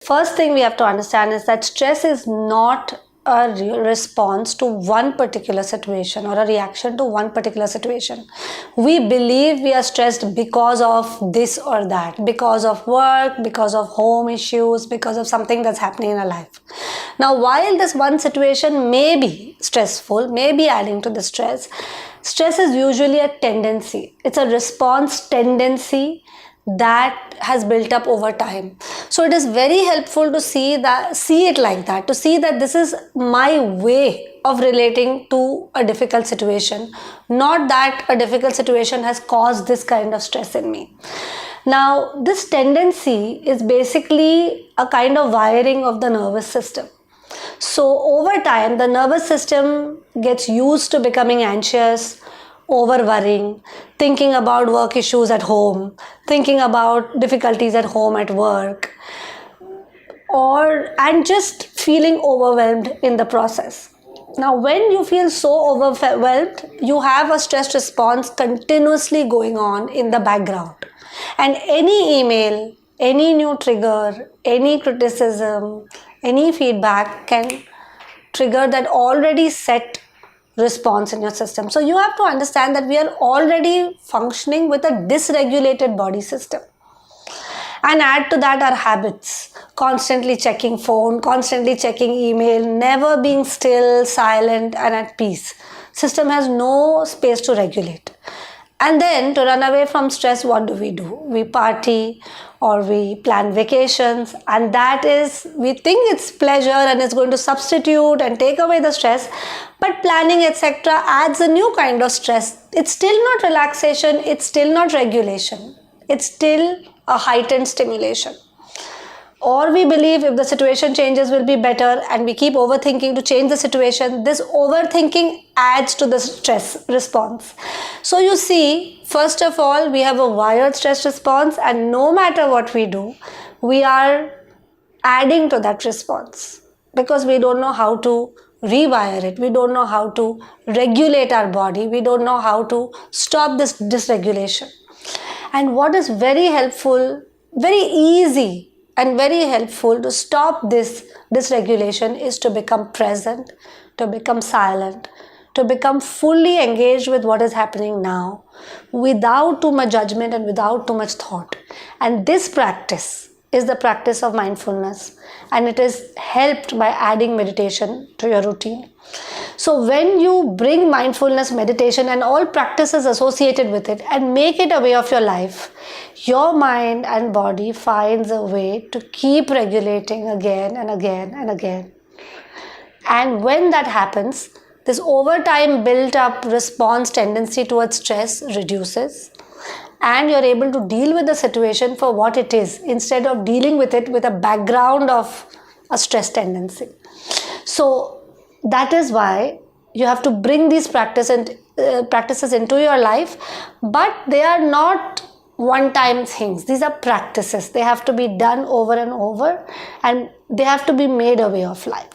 First thing we have to understand is that stress is not a response to one particular situation or a reaction to one particular situation. We believe we are stressed because of this or that, because of work, because of home issues, because of something that's happening in our life. Now, while this one situation may be stressful, may be adding to the stress, stress is usually a tendency. It's a response tendency that has built up over time. So it is very helpful to see it like that, to see that this is my way of relating to a difficult situation, not that a difficult situation has caused this kind of stress in me. Now, this tendency is basically a kind of wiring of the nervous system. So over time, the nervous system gets used to becoming anxious, over worrying, thinking about work issues at home, thinking about difficulties at home, at work, and just feeling overwhelmed in the process. Now, when you feel so overwhelmed, you have a stress response continuously going on in the background. And any email, any new trigger, any criticism, any feedback can trigger that already set response in your system. So you have to understand that we are already functioning with a dysregulated body system. And add to that our habits, constantly checking phone, constantly checking email, never being still, silent and at peace. System has no space to regulate. And then to run away from stress, what do? We party or we plan vacations, and that is, we think it's pleasure and it's going to substitute and take away the stress, but planning etc. adds a new kind of stress. It's still not relaxation, it's still not regulation, it's still a heightened stimulation. Or we believe if the situation changes will be better, and we keep overthinking to change the situation. This overthinking adds to the stress response. So you see, first of all, we have a wired stress response, and no matter what we do, we are adding to that response because we don't know how to rewire it. We don't know how to regulate our body. We don't know how to stop this dysregulation. And what is very helpful, very easy and very helpful to stop this dysregulation is to become present, to become silent, to become fully engaged with what is happening now without too much judgment and without too much thought. And this practice is the practice of mindfulness, and it is helped by adding meditation to your routine. So when you bring mindfulness meditation and all practices associated with it and make it a way of your life, your mind and body finds a way to keep regulating again and again and again. And when that happens, this over time built up response tendency towards stress reduces, and you're able to deal with the situation for what it is instead of dealing with it with a background of a stress tendency. So that is why you have to bring these practices into your life, but they are not one-time things. These are practices. They have to be done over and over, and they have to be made a way of life.